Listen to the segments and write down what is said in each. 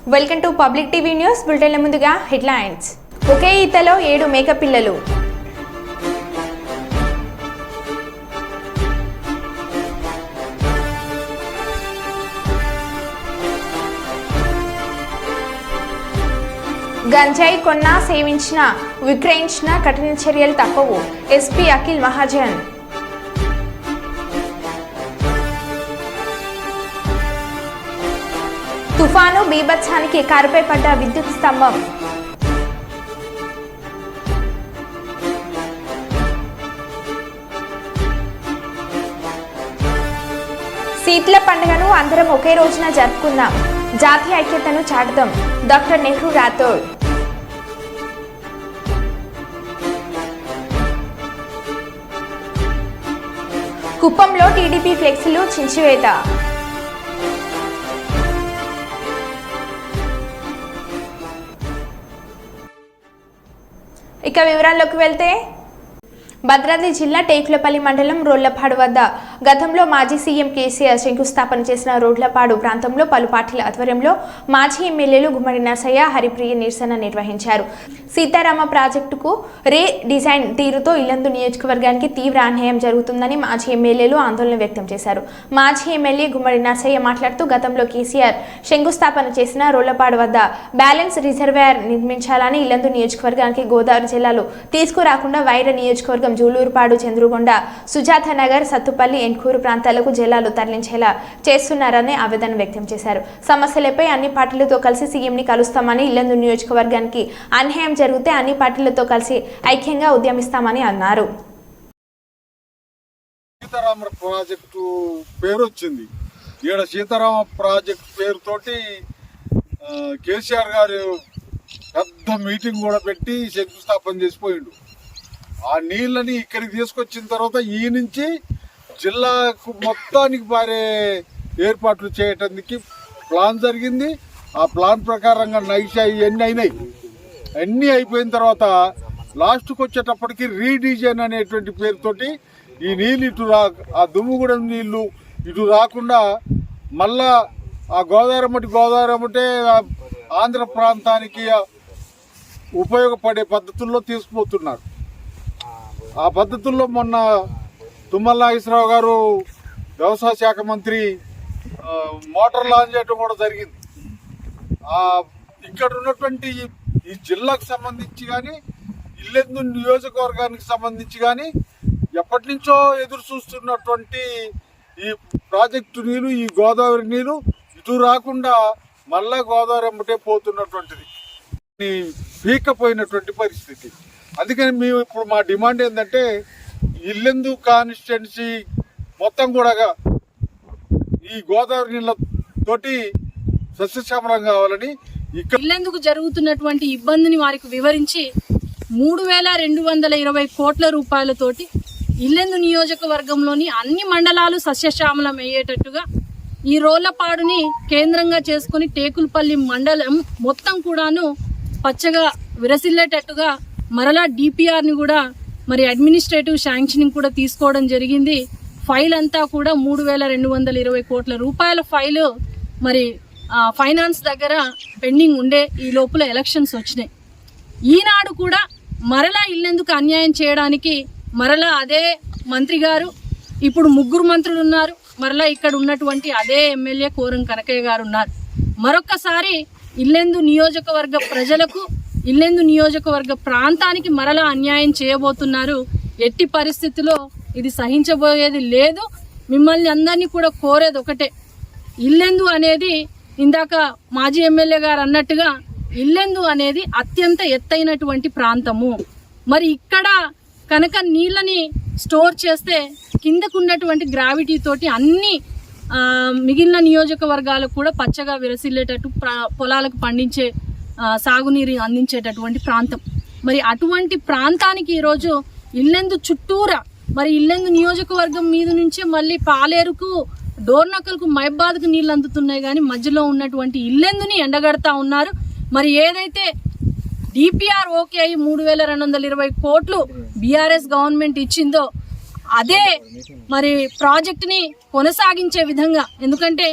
Welcome to public TV news బులెటిన్ల ముందుగా headlines. ఒకే ఈతలో 7 మేకపిల్లలు. గంజాయి కొన్నా, సేవించినా, విక్రయించినా కఠిన చర్యలు తప్పవు. ఎస్పీ అఖిల్ మహాజన్. తుఫాను బీభత్సానికి కారుపై పడ్డ విద్యుత్ స్తంభం. సీట్ల పండుగను అందరం ఒకే రోజున జరుపుకుందాం. జాతీయ ఐక్యతను చాటుదాం. డాక్టర్ నెహ్రూ రాథోడ్. కుప్పంలో టీడీపీ ఫ్లెక్సీలు చించివేత. ఇక వివరాల్లోకి వెళ్తే, భద్రాద్రి జిల్లా టేకులపల్లి మండలం రోళ్లపాడు వద్ద గతంలో మాజీ సీఎం కేసీఆర్ శంకుస్థాపన చేసిన రోడ్లపాడు ప్రాంతంలో పలు పార్టీల ఆధ్వర్యంలో మాజీ ఎమ్మెల్యేలు గుమ్మడి నర్సయ్య, హరిప్రియ నిరసన నిర్వహించారు. సీతారామ ప్రాజెక్టుకు రే డిజైన్ తీరుతో ఇల్లందు నియోజకవర్గానికి తీవ్ర అన్యాయం జరుగుతుందని మాజీ ఎమ్మెల్యేలు ఆందోళన వ్యక్తం చేశారు. మాజీ ఎమ్మెల్యే గుమ్మడి నర్సయ్య మాట్లాడుతూ, గతంలో కేసీఆర్ శంకుస్థాపన చేసిన రోళ్లపాడు వద్ద బ్యాలెన్స్ రిజర్వాయర్ నిర్మించాలని ఇల్లందు నియోజకవర్గానికి గోదావరి జిల్లాలో తీసుకురాకుండా వైర నియోజకవర్గం జూలూరుపాడు, చంద్రుగొండ, సుజాత నగర్, సత్తుపల్లి, ఎన్కూరు ప్రాంతాలకు జిల్లాలు తరలించేలా చేస్తున్నారని ఆవేదన వ్యక్తం చేశారు. సమస్యలపై అన్ని పార్టీలతో కలిసి సీఎంని కలుస్తామని, ఇల్లందు నియోజకవర్గానికి అన్యాయం జరిగితే అన్ని పార్టీలతో కలిసి ఐక్యంగా ఉద్యమిస్తామని అన్నారు. సీతారామ ప్రాజెక్టు పేరు వచ్చింది. ఈడ సీతారామ ప్రాజెక్టు పేరుతోటి కేసీఆర్ గారు పెద్ద మీటింగ్ కూడా పెట్టి శంకుస్థాపన చేసిపోయిండు. ఆ నీళ్ళని ఇక్కడికి తీసుకొచ్చిన తర్వాత ఈ నుంచి జిల్లాకు మొత్తానికి పారే ఏర్పాట్లు చేయటానికి ప్లాన్ జరిగింది. ఆ ప్లాన్ ప్రకారంగా నైషా ఇవన్నీ అయినాయి. అన్నీ అయిపోయిన తర్వాత లాస్ట్కి వచ్చేటప్పటికి రీడిజైన్ అనేటువంటి పేరుతోటి ఈ నీళ్ళు ఇటు ఆ దుమ్ముగూడెం నీళ్లు ఇటు రాకుండా మళ్ళా ఆ గోదావరి ఆంధ్ర ప్రాంతానికి ఉపయోగపడే పద్ధతుల్లో తీసుకుపోతున్నారు. ఆ పద్ధతుల్లో మొన్న తుమ్మల నాగేశ్వరరావు గారు వ్యవసాయ శాఖ మంత్రి మోటార్ లాంచ్ చేయడం కూడా జరిగింది. ఇక్కడ ఉన్నటువంటి ఈ జిల్లాకు సంబంధించి కానీ, ఇల్లెందు నియోజకవర్గానికి సంబంధించి కానీ ఎప్పటి నుంచో ఎదురు చూస్తున్నటువంటి ఈ ప్రాజెక్టు నీరు, ఈ గోదావరి నీరు ఇటు రాకుండా మళ్ళా గోదావరి అమ్మటే పోతున్నటువంటిది పీకపోయినటువంటి పరిస్థితి. అందుకని మేము ఇప్పుడు మా డిమాండ్ ఏంటంటే, ఇల్లెందు కాన్స్టిట్యున్సీ మొత్తం కూడా ఈ గోదావరి నీళ్ళతోటి సస్యశ్యామలం కావాలని, ఇల్లెందుకు జరుగుతున్నటువంటి ఇబ్బందిని వారికి వివరించి 3220 కోట్ల రూపాయలతోటి ఇల్లెందు నియోజకవర్గంలోని అన్ని మండలాలు సస్యశ్యామలం అయ్యేటట్టుగా ఈ రోళ్లపాడుని కేంద్రంగా చేసుకుని టేకులపల్లి మండలం మొత్తం కూడాను పచ్చగా విరసిల్లేటట్టుగా మరలా డిపిఆర్ని కూడా మరి అడ్మినిస్ట్రేటివ్ శాంక్షనింగ్ కూడా తీసుకోవడం జరిగింది. ఫైల్ అంతా కూడా 3220 కోట్ల రూపాయల ఫైలు మరి ఫైనాన్స్ దగ్గర పెండింగ్ ఉండే ఈ లోపల ఎలక్షన్స్ వచ్చినాయి. ఈనాడు కూడా మరలా ఇల్లెందుకు అన్యాయం చేయడానికి మరలా అదే మంత్రి గారు, ఇప్పుడు 3 మంత్రులు ఉన్నారు, మరలా ఇక్కడ ఉన్నటువంటి అదే ఎమ్మెల్యే కోరం కనకయ్య గారు ఉన్నారు. మరొక్కసారి ఇల్లెందు నియోజకవర్గ ప్రజలకు, ఇల్లెందు నియోజకవర్గ ప్రాంతానికి మరలా అన్యాయం చేయబోతున్నారు. ఎట్టి పరిస్థితిలో ఇది సహించబోయేది లేదు. మిమ్మల్ని అందరినీ కూడా కోరేది ఒకటే, ఇల్లెందు అనేది ఇందాక మాజీ ఎమ్మెల్యే గారు అన్నట్టుగా ఇల్లెందు అనేది అత్యంత ఎత్తైనటువంటి ప్రాంతము. మరి ఇక్కడ కనుక నీళ్ళని స్టోర్ చేస్తే కిందకున్నటువంటి గ్రావిటీ తోటి అన్ని మిగిలిన నియోజకవర్గాలకు కూడా పచ్చగా విరసిల్లేటట్టు పొలాలకు పండించే సాగునీరు అందించేటటువంటి ప్రాంతం. మరి అటువంటి ప్రాంతానికి ఈరోజు ఇల్లెందు చుట్టూరా, మరి ఇల్లెందు నియోజకవర్గం మీద నుంచి మళ్ళీ పాలేరుకు, డోర్నకల్కు, మైబాద్కు నీళ్ళు అందుతున్నాయి, కానీ మధ్యలో ఉన్నటువంటి ఇల్లెందుని ఎండగడతా ఉన్నారు. మరి ఏదైతే డిపిఆర్ ఓకే అయ్యి 3220 కోట్లు బీఆర్ఎస్ గవర్నమెంట్ ఇచ్చిందో అదే మరి ప్రాజెక్టుని కొనసాగించే విధంగా, ఎందుకంటే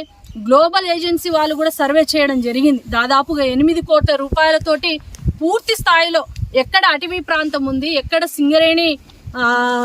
గ్లోబల్ ఏజెన్సీ వాళ్ళు కూడా సర్వే చేయడం జరిగింది. దాదాపుగా 8 కోట్ల రూపాయలతోటి పూర్తి స్థాయిలో ఎక్కడ అటవీ ప్రాంతం ఉంది, ఎక్కడ సింగరేణి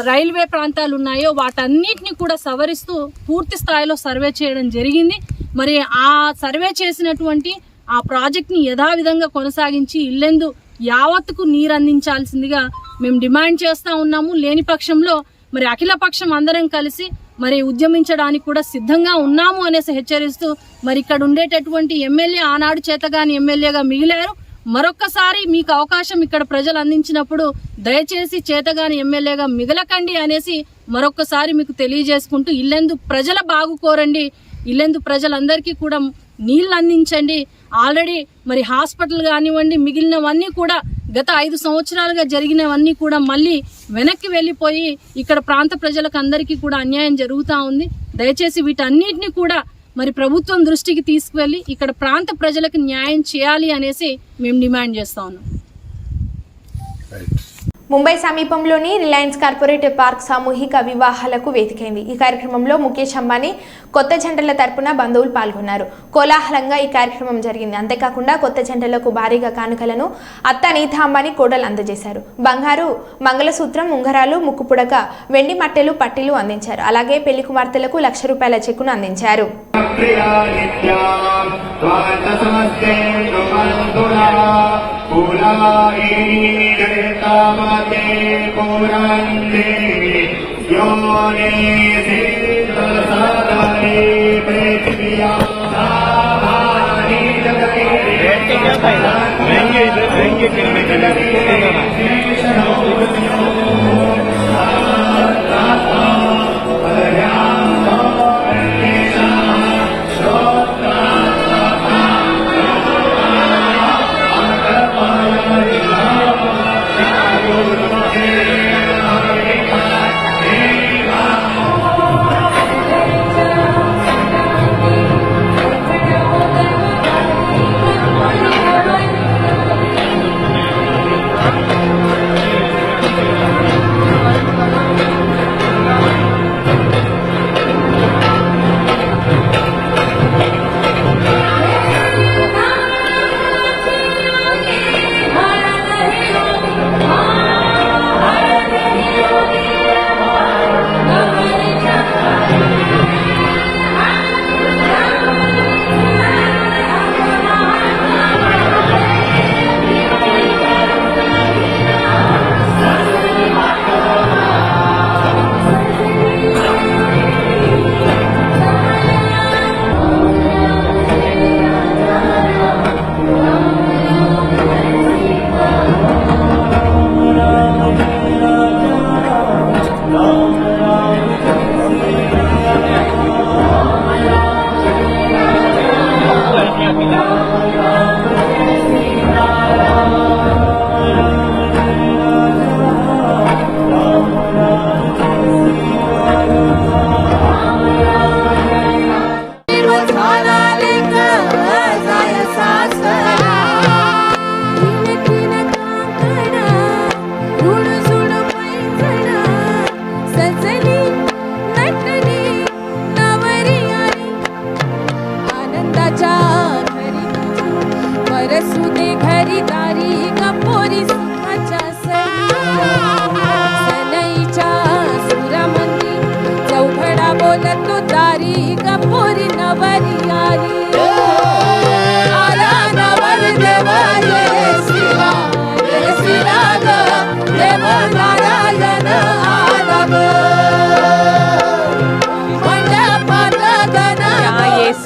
రైల్వే ప్రాంతాలు ఉన్నాయో వాటన్నిటిని కూడా సవరిస్తూ పూర్తి స్థాయిలో సర్వే చేయడం జరిగింది. మరి ఆ సర్వే చేసినటువంటి ఆ ప్రాజెక్ట్ని యథావిధంగా కొనసాగించి ఇల్లెందు యావత్తుకు నీరు అందించాల్సిందిగా మేము డిమాండ్ చేస్తూ ఉన్నాము. లేని పక్షంలో మరి అఖిలపక్షం అందరం కలిసి మరి ఉద్యమించడానికి కూడా సిద్ధంగా ఉన్నాము అనేసి హెచ్చరిస్తూ మరి ఇక్కడ ఉండేటటువంటి ఎమ్మెల్యే ఆనాడు చేతగాని ఎమ్మెల్యేగా మిగిలారు. మరొక్కసారి మీకు అవకాశం ఇక్కడ ప్రజలు అందించినప్పుడు దయచేసి చేతగాని ఎమ్మెల్యేగా మిగలకండి అనేసి మరొక్కసారి మీకు తెలియజేసుకుంటూ ఇల్లెందు ప్రజల బాగు కోరండి, ఇల్లెందు ప్రజలందరికీ కూడా నీళ్లు అందించండి. ఆల్రెడీ మరి హాస్పిటల్ కానివ్వండి, మిగిలినవన్నీ కూడా గత 5 సంవత్సరాలుగా జరిగినవన్నీ కూడా మళ్ళీ వెనక్కి వెళ్ళిపోయి ఇక్కడ ప్రాంత ప్రజలకు అందరికీ కూడా అన్యాయం జరుగుతూ ఉంది. దయచేసి వీటన్నిటిని కూడా మరి ప్రభుత్వం దృష్టికి తీసుకువెళ్ళి ఇక్కడ ప్రాంత ప్రజలకు న్యాయం చేయాలి అనేసి మేము డిమాండ్ చేస్తా ఉన్నాం. ముంబై సమీపంలోని రిలయన్స్ కార్పొరేట్ పార్క్ సామూహిక వివాహాలకు వేదికైంది. ఈ కార్యక్రమంలో ముఖేష్ అంబానీ కొత్త జంటల తరపున బంధువులు పాల్గొన్నారు. కోలాహలంగా ఈ కార్యక్రమం జరిగింది. అంతేకాకుండా కొత్త జంటలకు భారీగా కానుకలను అత్త నీతా అంబానీ కోడలు అందజేశారు. బంగారు మంగళసూత్రం, ఉంగరాలు, ముక్కు పుడక, వెండి మట్టెలు, పట్టీలు అందించారు. అలాగే పెళ్లి కుమార్తెలకు ₹1,00,000 చెక్కును అందించారు.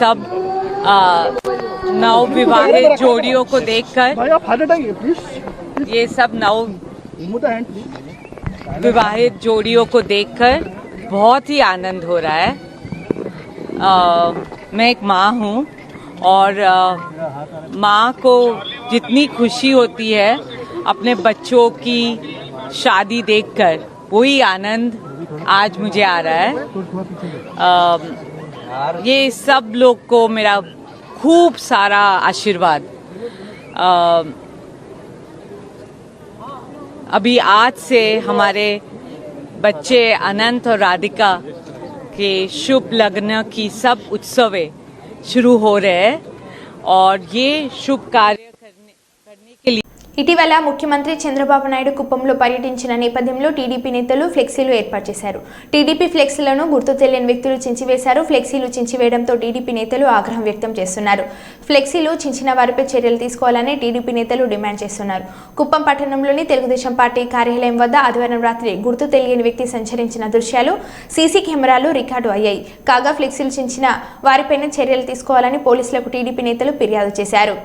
सब नव विवाहित जोड़ियों को देखकर, ये सब नव विवाहित जोड़ियों को देखकर बहुत ही आनंद हो रहा है। मैं एक माँ हूँ और माँ को जितनी खुशी होती है अपने बच्चों की शादी देखकर, वही आनंद आज मुझे आ रहा है। ये सब लोग को मेरा खूब सारा आशीर्वाद। अभी आज से हमारे बच्चे अनंत और राधिका के शुभ लग्न की सब उत्सवें शुरू हो रहे हैं और ये शुभ कार्य करने के लिए ఇటీవల ముఖ్యమంత్రి చంద్రబాబు నాయుడు కుప్పంలో పర్యటించిన నేపథ్యంలో టీడీపీ నేతలు ఫ్లెక్సీలు ఏర్పాటు చేశారు. టీడీపీ ఫ్లెక్సీలను గుర్తు తెలియని వ్యక్తులు చించివేశారు. ఫ్లెక్సీలు చించివేయడంతో టీడీపీ నేతలు ఆగ్రహం వ్యక్తం చేస్తున్నారు. ఫ్లెక్సీలు చించిన వారిపై చర్యలు తీసుకోవాలని టీడీపీ నేతలు డిమాండ్ చేస్తున్నారు. కుప్పం పట్టణంలోని తెలుగుదేశం పార్టీ కార్యాలయం వద్ద ఆదివారం రాత్రి గుర్తు తెలియని వ్యక్తి సంచరించిన దృశ్యాలు సీసీ కెమెరాలు రికార్డు అయ్యాయి. కాగా ఫ్లెక్సీలు చించిన వారిపైన చర్యలు తీసుకోవాలని పోలీసులకు టీడీపీ నేతలు ఫిర్యాదు చేశారు.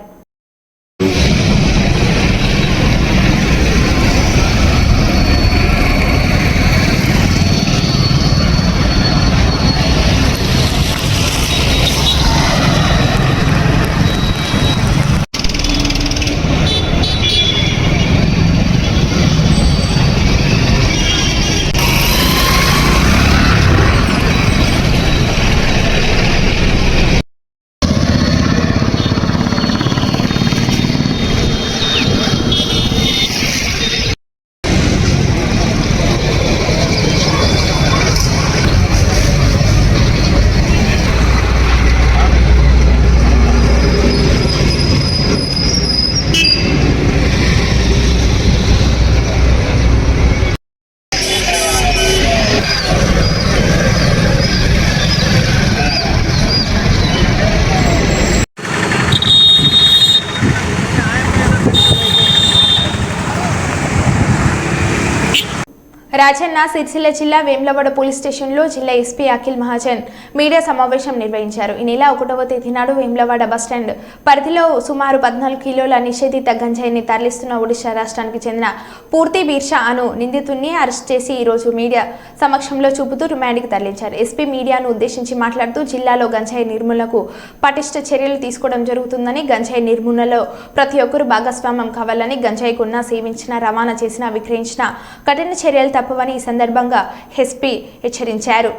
రాజన్న సిరిసిల్ల జిల్లా వేములవాడ పోలీస్ స్టేషన్లో జిల్లా ఎస్పీ అఖిల్ మహాజన్ మీడియా సమావేశం నిర్వహించారు. ఈ నెల 1వ తేదీ నాడు వేములవాడ బస్టాండ్ పరిధిలో సుమారు 14 కిలోల నిషేధిత గంజాయిని తరలిస్తున్న ఒడిశా రాష్ట్రానికి చెందిన పూర్తి బీర్షా అను నిందితుడిని అరెస్ట్ చేసి ఈరోజు మీడియా సమక్షంలో చూపుతూ రిమాండ్కి తరలించారు. ఎస్పీ మీడియాను ఉద్దేశించి మాట్లాడుతూ జిల్లాలో గంజాయి నిర్మూలనకు పటిష్ట చర్యలు తీసుకోవడం జరుగుతుందని, గంజాయి నిర్మూలనలో ప్రతి ఒక్కరూ భాగస్వామ్యం కావాలని, గంజాయి కొన్నా, సేవించినా, రవాణా చేసినా, విక్రయించినా కఠిన చర్యలు తప్పవని ఈ సందర్భంగా ఎస్పీ హెచ్చరించారు.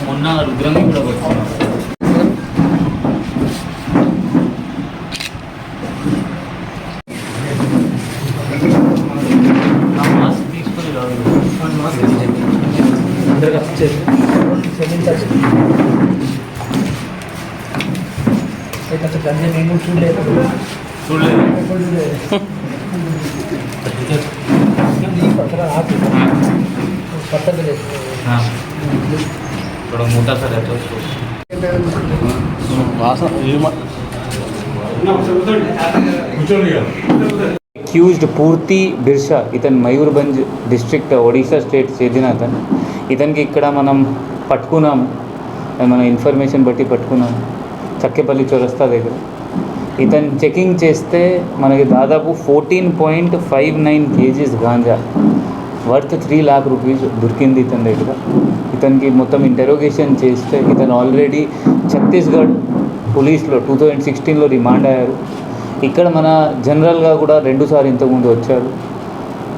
మొన్న రుద్రంగి కూడా వచ్చిన మాస్క్ తీసుకొని थोड़ा मोटा सा रहता है उसको అక్యూజ్డ్ పూర్తి బిర్షా ఇతను మయూర్భంజ్ డిస్ట్రిక్ట్ ఒడిశా స్టేట్ చెందిన అతను. ఇతనికి ఇక్కడ మనం పట్టుకున్నాము, మన ఇన్ఫర్మేషన్ బట్టి పట్టుకున్నాము చక్కెపల్లి చౌరస్తా దగ్గర. ఇతను చెకింగ్ చేస్తే మనకి దాదాపు 14.59 kgs ganja worth 3 lakh rupees దొరికింది ఇతని దగ్గర. ఇతనికి మొత్తం ఇంటరోగేషన్ చేస్తే ఇతను ఆల్రెడీ ఛత్తీస్గఢ్ పోలీస్లో 2016లో రిమాండ్ అయ్యారు. ఇక్కడ మన జనరల్గా కూడా 2 సార్లు ఇంతకుముందు వచ్చారు.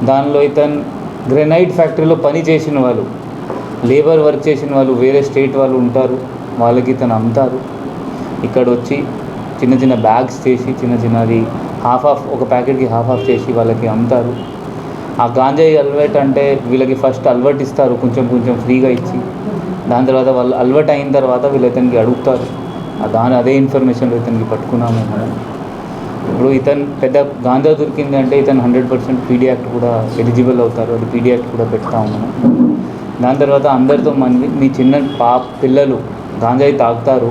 దానిలో ఇతను గ్రెనైట్ ఫ్యాక్టరీలో పని చేసిన వాళ్ళు, లేబర్ వర్క్ చేసిన వాళ్ళు, వేరే స్టేట్ వాళ్ళు ఉంటారు, వాళ్ళకి ఇతను అమ్ముతారు. ఇక్కడ వచ్చి చిన్న చిన్న బ్యాగ్స్ చేసి చిన్నది హాఫ్ ఒక ప్యాకెట్కి హాఫ్ చేసి వాళ్ళకి అమ్ముతారు. ఆ గాంజాయి అలవాటు అంటే వీళ్ళకి ఫస్ట్ అలవాటు ఇస్తారు, కొంచెం ఫ్రీగా ఇచ్చి, దాని తర్వాత వాళ్ళు అలవాటు అయిన తర్వాత వీళ్ళు ఇతనికి అడుగుతారు. అదే ఇన్ఫర్మేషన్లో ఇతనికి పట్టుకున్నాము మనం. ఇప్పుడు ఇతను పెద్ద గాంజా దొరికింది అంటే ఇతను 100% పీడీ యాక్ట్ కూడా ఎలిజిబుల్ అవుతారు. అది పీడీ యాక్ట్ కూడా పెడతాము మనం. దాని తర్వాత అందరితో మీ చిన్న పిల్లలు గాంజాయి తాగుతారు,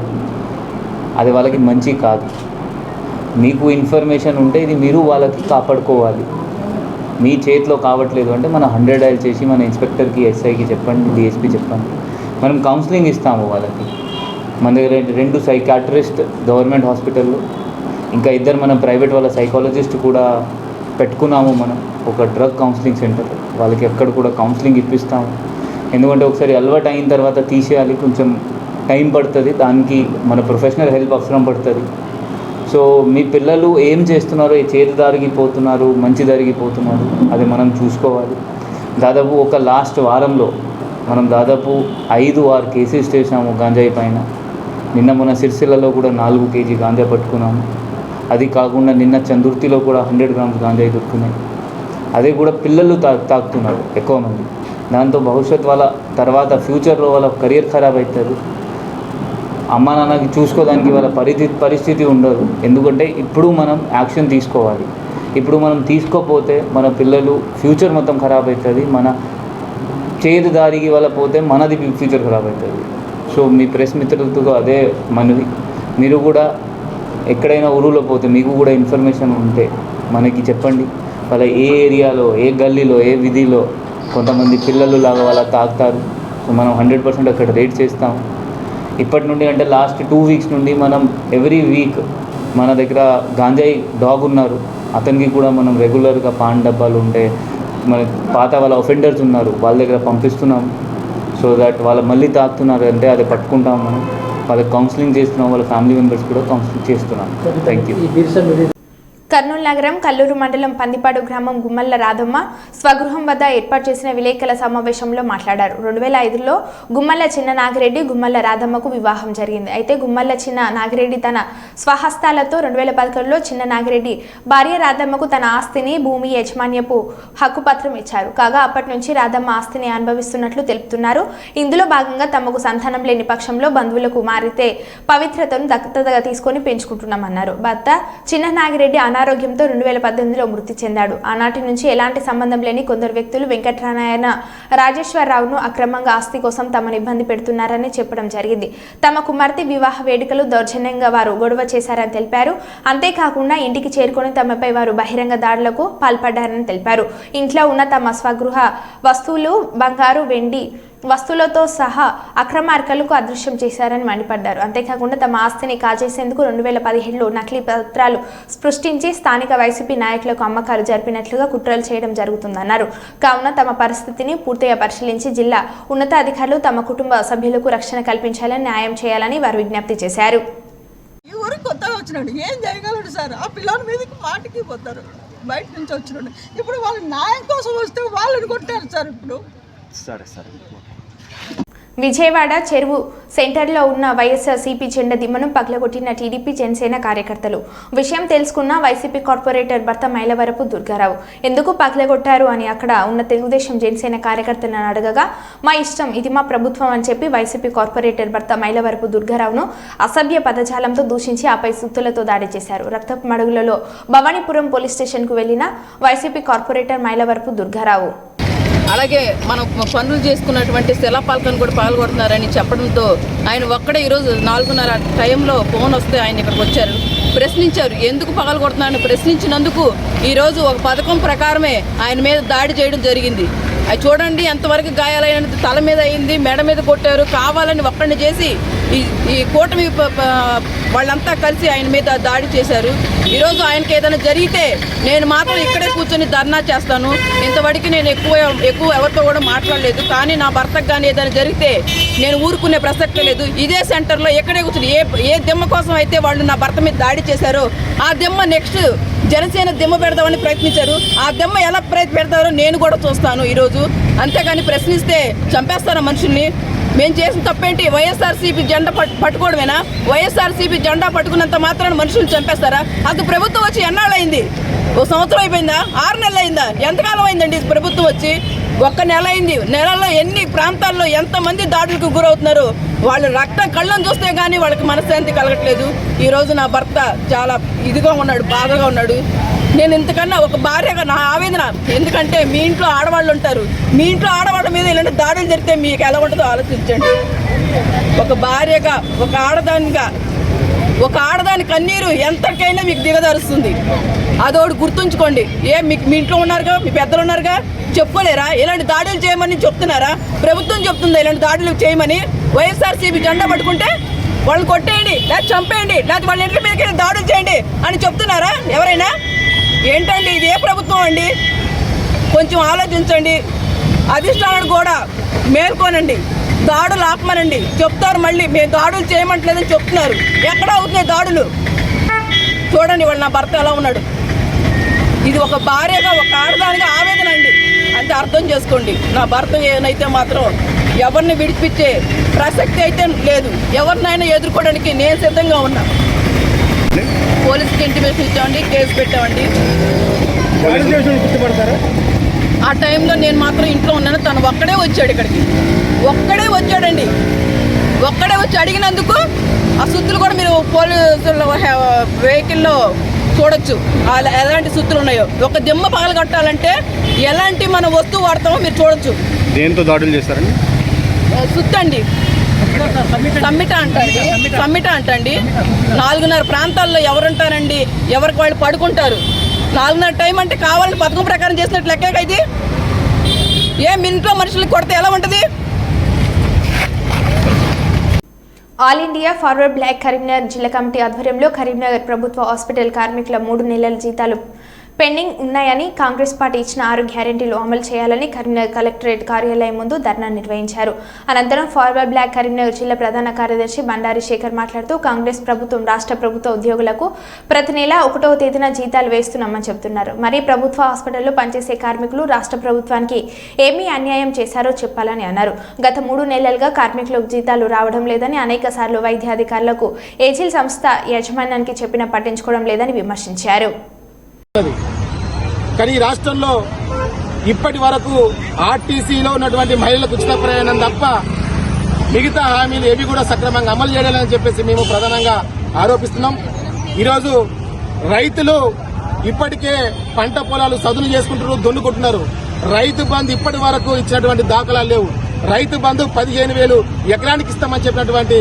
అది వాళ్ళకి మంచి కాదు. మీకు ఇన్ఫర్మేషన్ ఉంటే ఇది మీరు వాళ్ళకి కాపాడుకోవాలి. మీ చేతిలో కావట్లేదు అంటే మన 100 డయల్ చేసి మన ఇన్స్పెక్టర్కి, ఎస్ఐకి చెప్పండి, డిఎస్పీ చెప్పండి, మనం కౌన్సిలింగ్ ఇస్తాము వాళ్ళకి. మన దగ్గర 2 సైకాట్రిస్ట్ గవర్నమెంట్ హాస్పిటల్లో, ఇంకా ఇద్దరు మనం ప్రైవేట్ వాళ్ళ సైకాలజిస్ట్ కూడా పెట్టుకున్నాము. మనం ఒక డ్రగ్ కౌన్సిలింగ్ సెంటర్, వాళ్ళకి ఎక్కడ కూడా కౌన్సిలింగ్ ఇప్పిస్తాము. ఎందుకంటే ఒకసారి అలవాటు అయిన తర్వాత తీసేయాలి, కొంచెం టైం పడుతుంది, దానికి మన ప్రొఫెషనల్ హెల్ప్ అవసరం పడుతుంది. సో మీ పిల్లలు ఏం చేస్తున్నారో, చేతి దారికి పోతున్నారు, మంచి దారికి పోతున్నారు, అది మనం చూసుకోవాలి. దాదాపు ఒక లాస్ట్ వారంలో మనం దాదాపు 5-6 కేసెస్ చేసాము గాంజాయి పైన. నిన్న మన సిరిసిల్లలో కూడా 4 kg గాంజా పట్టుకున్నాము. అది కాకుండా నిన్న చందుర్తిలో కూడా 100 grams గాంజాయి దొరుకుతున్నాయి. అదే కూడా పిల్లలు తాకుతున్నారు ఎక్కువ మంది. దాంతో భవిష్యత్ వాళ్ళ తర్వాత ఫ్యూచర్లో వాళ్ళ కెరియర్ ఖరాబ్ అవుతుంది. అమ్మ నాన్నకి చూసుకోవడానికి వాళ్ళ పరిస్థితి ఉండదు. ఎందుకంటే ఇప్పుడు మనం యాక్షన్ తీసుకోవాలి. ఇప్పుడు మనం తీసుకోపోతే మన పిల్లలు ఫ్యూచర్ మొత్తం ఖరాబ్ అవుతుంది. మన చేతి దారికి వాళ్ళ పోతే మనది ఫ్యూచర్ ఖరాబ్ అవుతుంది. సో మీ ప్రెస్ మిత్రులతో అదే మనవి, మీరు కూడా ఎక్కడైనా ఊరులో పోతే మీకు కూడా ఇన్ఫర్మేషన్ ఉంటే మనకి చెప్పండి. వాళ్ళ ఏ ఏరియాలో, ఏ గల్లీలో, ఏ వీధిలో కొంతమంది పిల్లలు లాగా వాళ్ళ తాగుతారు. సో మనం 100% అక్కడ రేట్ చేస్తాం. ఇప్పటి నుండి అంటే లాస్ట్ 2 weeks నుండి మనం ఎవ్రీ వీక్ మన దగ్గర గాంజాయి డాగ్ ఉన్నారు, అతనికి కూడా మనం రెగ్యులర్గా పాన్ డబ్బాలు ఉంటే మన పాత వాళ్ళ ఒఫెండర్స్ ఉన్నారు, వాళ్ళ దగ్గర పంపిస్తున్నాం. సో దట్ వాళ్ళు మళ్ళీ తాగుతున్నారు అంటే అది పట్టుకుంటాం మనం. వాళ్ళకి కౌన్సిలింగ్ చేస్తున్నాం, వాళ్ళ ఫ్యామిలీ మెంబర్స్ కూడా కౌన్సిలింగ్ చేస్తున్నాం. Thank you. కర్నూలు నగరం కల్లూరు మండలం పందిపాడు గ్రామం గుమ్మల్ల రాధమ్మ స్వగృహం వద్ద ఏర్పాటు చేసిన విలేకరుల సమావేశంలో మాట్లాడారు. 2005లో గుమ్మల్ల చిన్న నాగిరెడ్డి గుమ్మల్ల రాధమ్మకు వివాహం జరిగింది. అయితే గుమ్మల్ల చిన్న నాగిరెడ్డి తన స్వహస్తాలతో 2011లో చిన్న నాగిరెడ్డి భార్య రాధమ్మకు తన ఆస్తిని, భూమి యజమాన్యపు హక్కుపత్రం ఇచ్చారు. కాగా అప్పటి నుంచి రాధమ్మ ఆస్తిని అనుభవిస్తున్నట్లు తెలుపుతున్నారు. ఇందులో భాగంగా తమకు సంతానం లేని పక్షంలో బంధువులకు మారితే పవిత్రతను దత్తతగా తీసుకొని పెంచుకుంటున్నామన్నారు. భర్త చిన్న నాగిరెడ్డి అనారోగ్యంతో 2018లో మృతి చెందాడు. ఆనాటి నుంచి ఎలాంటి సంబంధం లేని కొందరు వ్యక్తులు వెంకటనారాయణ రాజేశ్వరరావును అక్రమంగా ఆస్తి కోసం తమను ఇబ్బంది పెడుతున్నారని చెప్పడం జరిగింది. తమ కుమార్తె వివాహ వేడుకలు దౌర్జన్యంగా వారు గొడవ చేశారని తెలిపారు. అంతేకాకుండా ఇంటికి చేరుకొని తమపై వారు బహిరంగ దాడులకు పాల్పడ్డారని తెలిపారు. ఇంట్లో ఉన్న తమ స్వగృహ వస్తువులు, బంగారు, వెండి వస్తువులతో సహా అక్రమార్కలకు అదృశ్యం చేశారని మండిపడ్డారు. అంతేకాకుండా తమ ఆస్తిని కాజేసేందుకు 2017లో నకిలీ పత్రాలు సృష్టించి స్థానిక వైసీపీ నాయకులకు అమ్మకాలు జరిపినట్లుగా కుట్రలు చేయడం జరుగుతుందన్నారు. కావున తమ పరిస్థితిని పూర్తిగా పరిశీలించి జిల్లా ఉన్నతాధికారులు తమ కుటుంబ సభ్యులకు రక్షణ కల్పించాలని, న్యాయం చేయాలని వారు విజ్ఞప్తి చేశారు. ఈ ఊరికి కొత్తగా వచ్చినాడు, ఏం చేయగలడు సార్? ఆ పిల్లల మీదకి మాటికి పోతారు, బయట నుంచి వచ్చినాడు. ఇప్పుడు వాళ్ళు న్యాయం కోసం వస్తే వాళ్ళని కొట్టారు సార్. ఇప్పుడు విజయవాడ చెరువు సెంటర్లో ఉన్న వైఎస్ఆర్సీపీ జెండా దిమ్మను పగలగొట్టిన టీడీపీ జనసేన కార్యకర్తలు. విషయం తెలుసుకున్న వైసీపీ కార్పొరేటర్ భర్త మైలవరపు దుర్గారావు ఎందుకు పగలగొట్టారు అని అక్కడ ఉన్న తెలుగుదేశం జనసేన కార్యకర్తలను అడగగా, మా ఇష్టం, ఇది మా ప్రభుత్వం అని చెప్పి వైసీపీ కార్పొరేటర్ భర్త మైలవరపు దుర్గారావును అసభ్య పదజాలంతో దూషించి ఆపై సుత్తులతో దాడి చేశారు. రక్తపు మడుగులలో భవానీపురం పోలీస్ స్టేషన్కు వెళ్లిన వైసీపీ కార్పొరేటర్ మైలవరపు దుర్గారావు అలాగే మనం పనులు చేసుకున్నటువంటి శిలాపాలకను కూడా పాల్గొడుతున్నారని చెప్పడంతో ఆయన ఒక్కడే ఈరోజు 4:30 టైంలో ఫోన్ వస్తే ఆయన ఇక్కడికి వచ్చారు, ప్రశ్నించారు. ఎందుకు పగలగొడుతున్నారని ప్రశ్నించినందుకు ఈరోజు ఒక పథకం ప్రకారమే ఆయన మీద దాడి చేయడం జరిగింది. అది చూడండి ఎంతవరకు గాయాలైనది, తల మీద అయింది, మెడ మీద కొట్టారు. కావాలని ఒక్కడిని చేసి ఈ కూటమి వాళ్ళంతా కలిసి ఆయన మీద దాడి చేశారు. ఈరోజు ఆయనకి ఏదైనా జరిగితే నేను మాత్రం ఇక్కడే కూర్చొని ధర్నా చేస్తాను. ఇంతవరకు నేను ఎక్కువ ఎవరితో కూడా మాట్లాడలేదు. కానీ నా భర్తకు కానీ ఏదైనా జరిగితే నేను ఊరుకునే ప్రసక్తే లేదు. ఇదే సెంటర్లో ఎక్కడే కూర్చొని ఏ దిమ్మ కోసం అయితే వాళ్ళు నా భర్త మీద దాడి చేశారో ఆ దిమ్మ నెక్స్ట్ జనసేన దిమ్మ పెడదామని ప్రయత్నించారు. ఆ దిమ్మ ఎలా పెడతారో నేను కూడా చూస్తాను ఈరోజు. అంతేగాని ప్రశ్నిస్తే చంపేస్తారా మనుషుల్ని? మేము చేసిన తప్పేంటి? వైఎస్ఆర్సీపీ జెండా పట్టుకోవడమేనా? వైఎస్ఆర్సీపీ జెండా పట్టుకున్నంత మాత్రాన మనుషులు చంపేస్తారా? అది ప్రభుత్వం వచ్చి ఎన్నాళ్ళు అయింది? 1 సంవత్సరం అయిపోయిందా? 6 నెలలు అయిందా? ఎంతకాలం అయిందండి ప్రభుత్వం వచ్చి? 1 నెల అయింది. నెలలో ఎన్ని ప్రాంతాల్లో ఎంతమంది దాడులకు గురవుతున్నారు? వాళ్ళు రక్తం కళ్ళను చూస్తే కానీ వాళ్ళకి మనశ్శాంతి కలగట్లేదు. ఈరోజు నా భర్త చాలా ఇదిగా ఉన్నాడు, బాధగా ఉన్నాడు. నేను ఇంతకన్నా ఒక భార్యగా నా ఆవేదన. ఎందుకంటే మీ ఇంట్లో ఆడవాళ్ళు ఉంటారు, మీ ఇంట్లో ఆడవాళ్ళ మీద ఇలాంటి దాడులు జరిగితే మీకు ఎలా ఉంటుందో ఆలోచించండి. ఒక భార్యగా, ఒక ఆడదానిగా, ఒక ఆడదాని కన్నీరు ఎంతకైనా మీకు దిగదారుస్తుంది. అదోడు గుర్తుంచుకోండి. మీ ఇంట్లో ఉన్నారుగా, మీ పెద్దలు ఉన్నారుగా, చెప్పుకోలేరా? ఇలాంటి దాడులు చేయమని చెప్తున్నారా? ప్రభుత్వం చెప్తుందా ఇలాంటి దాడులు చేయమని? వైఎస్ఆర్సీపీ జెండా పట్టుకుంటే వాళ్ళని కొట్టేయండి, లేదా చంపేయండి, లేదా వాళ్ళ ఇంటి మీదకి దాడులు చేయండి అని చెప్తున్నారా ఎవరైనా? ఏంటండి ఇది? ఏ ప్రభుత్వం అండి? కొంచెం ఆలోచించండి. అధిష్టానాన్ని కూడా మేల్కోనండి, దాడులు ఆపమనండి. చెప్తారు మళ్ళీ మేము దాడులు చేయమంటలేదని చెప్తున్నారు. ఎక్కడ అవుతున్నాయి దాడులు? చూడండి వాళ్ళు నా భర్త ఎలా ఉన్నాడు. ఇది ఒక భార్యగా, ఒక ఆడదానిగా ఆవేదన అండి. అంటే అర్థం చేసుకోండి. నా భర్త ఏనైతే మాత్రం ఎవరిని విడిపించే ప్రసక్తి అయితే లేదు. ఎవరినైనా ఎదుర్కోవడానికి నేను సిద్ధంగా ఉన్నా. పోలీసుకి ఇంటిమేషన్ ఇచ్చామండి, కేసు పెట్టామండి. ఆ టైంలో నేను మాత్రం ఇంట్లో ఉన్నాను. తను ఒక్కడే వచ్చాడు ఇక్కడికి, ఒక్కడే వచ్చాడండి. ఒక్కడే వచ్చి అడిగినందుకు ఆ సుత్తులు కూడా మీరు పోలీసుల వెహికల్లో చూడొచ్చు ఎలాంటి సుత్తులు ఉన్నాయో. ఒక దిమ్మ పగలు కట్టాలంటే ఎలాంటి మన వస్తువు వాడతామో మీరు చూడొచ్చు. దేంతో దాడులు చేస్తారండి? సుత్తండి, సమ్మిట అంటండి. 4:30 ప్రాంతాల్లో ఎవరుంటారండి? ఎవరికి వాళ్ళు పడుకుంటారు. 4:30 టైం అంటే కావాలని పథకం ప్రకారం చేసినట్టు లెక్కే ఇది. మీ ఇంట్లో మనుషులకు కొడితే ఎలా ఉంటుంది? All India forward block Karimnagar జిల్లా కమిటీ ఆధ్వర్యంలో కరీంనగర్ ప్రభుత్వ హాస్పిటల్ కార్మికుల 3 నెలల జీతాలు పెండింగ్ ఉన్నాయని, కాంగ్రెస్ పార్టీ ఇచ్చిన 6 గ్యారెంటీలు అమలు చేయాలని కరీంనగర్ కలెక్టరేట్ కార్యాలయం ముందు ధర్నా నిర్వహించారు. అనంతరం ఫార్వర్డ్ బ్లాక్ కరీంనగర్ జిల్లా ప్రధాన కార్యదర్శి బండారి శేఖర్ మాట్లాడుతూ కాంగ్రెస్ ప్రభుత్వం రాష్ట్ర ప్రభుత్వ ఉద్యోగులకు ప్రతి నెల 1వ తేదీన జీతాలు వేస్తున్నామని చెబుతున్నారు. మరి ప్రభుత్వ హాస్పిటల్లో పనిచేసే కార్మికులు రాష్ట్ర ప్రభుత్వానికి ఏమీ అన్యాయం చేశారో చెప్పాలని అన్నారు. గత 3 నెలలుగా కార్మికులకు జీతాలు రావడం లేదని, అనేక సార్లు వైద్యాధికారులకు ఏజిల్ సంస్థ యాజమాన్యానికి చెప్పినా పట్టించుకోవడం లేదని విమర్శించారు. కానీ రాష్ట్రంలో ఇప్పటి వరకు ఆర్టీసీలో ఉన్నటువంటి మహిళలకు ఉచిత ప్రయాణం తప్ప మిగతా హామీలు ఏవి కూడా సక్రమంగా అమలు చేయలేదని చెప్పేసి మేము ప్రధానంగా ఆరోపిస్తున్నాం. ఈరోజు రైతులు ఇప్పటికే పంట పొలాలు సదును చేసుకుంటున్నారు, దున్నుకుంటున్నారు. రైతు బంధు ఇప్పటి వరకు ఇచ్చినటువంటి దాఖలాలు లేవు. రైతు బంధు 15,000 ఎకరానికి ఇస్తామని చెప్పినటువంటి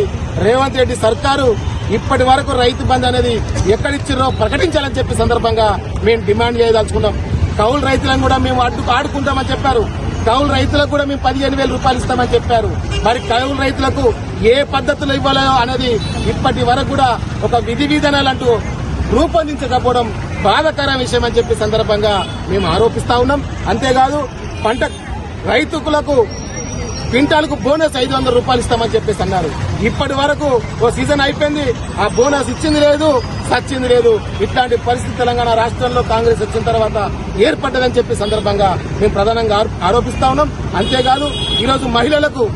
రేవంత్ రెడ్డి సర్కారు ఇప్పటి వరకు రైతు బంధు అనేది ఎక్కడిచ్చిరో ప్రకటించాలని చెప్పి సందర్భంగా మేము డిమాండ్ చేయదలుచుకున్నాం. కౌలు రైతులను కూడా మేము ఆడుకుంటామని చెప్పారు. కౌలు రైతులకు కూడా మేము 15,000 రూపాయలు ఇస్తామని చెప్పారు. మరి కౌలు రైతులకు ఏ పద్ధతులు ఇవ్వాలో అనేది ఇప్పటి వరకు కూడా ఒక విధి విధానాలంటూ రూపొందించకపోవడం బాధాకర విషయం అని చెప్పి సందర్భంగా మేము ఆరోపిస్తా ఉన్నాం. అంతేకాదు పంట రైతులకు క్వింటాల్కు బోనస్ 500 రూపాయలు ఇస్తామని చెప్పేసి అన్నారు. ఇప్పటి వరకు ఓ సీజన్ అయిపోయింది, ఆ బోనస్ ఇచ్చింది లేదు, సచ్చింది లేదు. ఇట్లాంటి పరిస్థితి తెలంగాణ రాష్ట్రంలో కాంగ్రెస్ వచ్చిన తర్వాత ఏర్పడ్డదని చెప్పి సందర్భంగా మేము ప్రధానంగా ఆరోపిస్తా ఉన్నాం. అంతేకాదు ఈరోజు మహిళలకు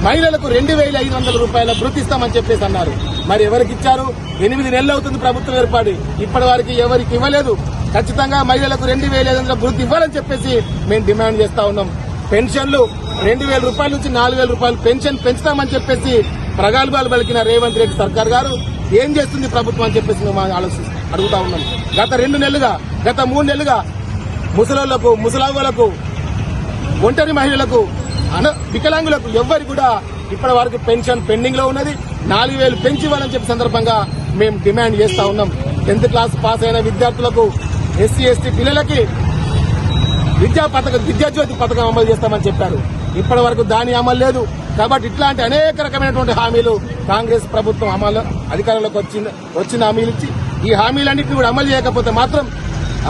2,500 రూపాయల భృతి ఇస్తామని చెప్పేసి అన్నారు. మరి ఎవరికి ఇచ్చారు? 8 నెలలు అవుతుంది ప్రభుత్వం ఏర్పడి, ఇప్పటి వరకు ఎవరికి ఇవ్వలేదు. ఖచ్చితంగా మహిళలకు 2,500 భృతి ఇవ్వాలని చెప్పేసి మేము డిమాండ్ చేస్తా ఉన్నాం. పెన్షన్లు 2,000 రూపాయల నుంచి 4,000 రూపాయలు పెన్షన్ పెంచుతామని చెప్పేసి ప్రగల్భాలు పలికిన రేవంత్ రెడ్డి సర్కార్ గారు ఏం చేస్తుంది ప్రభుత్వం అని చెప్పేసి మేము అడుగుతా ఉన్నాం. గత 2 నెలలుగా, గత 3 నెలలుగా ముసలోళ్లకు, ముసలావ్వలకు, ఒంటరి మహిళలకు, వికలాంగులకు ఎవ్వరికి కూడా ఇప్పటి వరకు పెన్షన్ పెండింగ్ లో ఉన్నది. 4,000 పెంచి ఇవ్వాలని చెప్పి సందర్భంగా మేము డిమాండ్ చేస్తా ఉన్నాం. 10th క్లాస్ పాస్ అయిన విద్యార్థులకు, ఎస్సీ ఎస్టీ పిల్లలకి విద్యాజ్యోతి పథకం అమలు చేస్తామని చెప్పారు. ఇప్పటి వరకు దాని అమలు లేదు. కాబట్టి ఇట్లాంటి అనేక రకమైనటువంటి హామీలు కాంగ్రెస్ ప్రభుత్వం అధికారంలోకి వచ్చిన హామీలు ఇచ్చి ఈ హామీలన్నింటినీ కూడా అమలు చేయకపోతే మాత్రం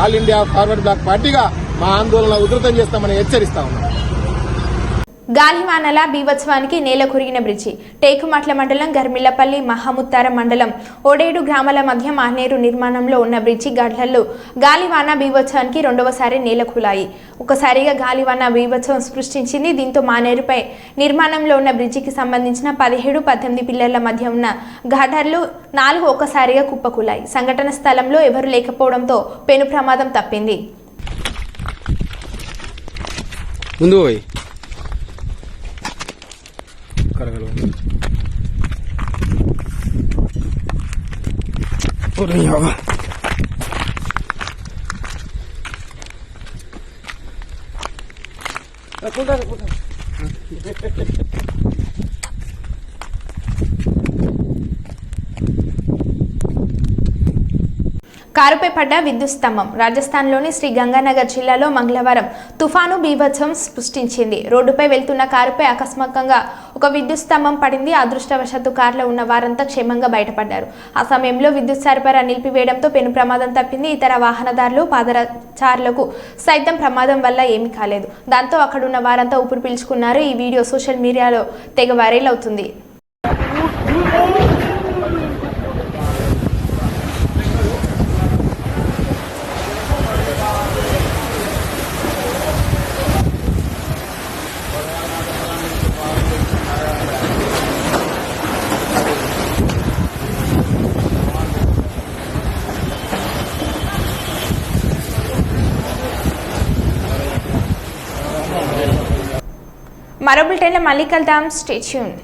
ఆల్ ఇండియా ఫార్వర్డ్ బ్లాక్ పార్టీగా మా ఆందోళన ఉధృతం చేస్తామని హెచ్చరిస్తా ఉన్నాం. గాలివానల బీభత్సవానికి నేల కురిగిన బ్రిడ్జి. టేకుమట్ల మండలం గర్మిల్లపల్లి, మహముత్తార మండలం ఓడేడు గ్రామాల మధ్య మానేరు నిర్మాణంలో ఉన్న బ్రిడ్జి గడ్డల్లో గాలివాన బీభత్సవానికి 2వసారి నేల కూలాయి. ఒకసారిగా గాలివాన బీభత్సవం సృష్టించింది. దీంతో మానేరుపై నిర్మాణంలో ఉన్న బ్రిడ్జికి సంబంధించిన 17-18 పిల్లర్ల మధ్య ఉన్న గడ్డర్లు 4 ఒక్కసారిగా కుప్పకూలాయి. సంఘటన స్థలంలో ఎవరు లేకపోవడంతో పెను ప్రమాదం తప్పింది. కారుపై పడ్డ విద్యుత్ స్తంభం. రాజస్థాన్లోని శ్రీ గంగానగర్ జిల్లాలో మంగళవారం తుఫాను బీభత్సం సృష్టించింది. రోడ్డుపై వెళ్తున్న కారుపై అకస్మాత్తుగా ఒక విద్యుత్ స్తంభం పడింది. అదృష్టవశాత్తు కారులో ఉన్న వారంతా క్షేమంగా బయటపడ్డారు. ఆ సమయంలో విద్యుత్ సరఫరా నిలిపివేయడంతో పెను ప్రమాదం తప్పింది. ఇతర వాహనదారులు, పాదచారులకు సైతం ప్రమాదం వల్ల ఏమీ కాలేదు. దాంతో అక్కడున్న వారంతా ఊపిరి పీల్చుకున్నారు. ఈ వీడియో సోషల్ మీడియాలో తెగ వైరల్ అవుతుంది. మరో బులెటిన్లో మళ్ళీ కలుద్దాం. Stay tuned.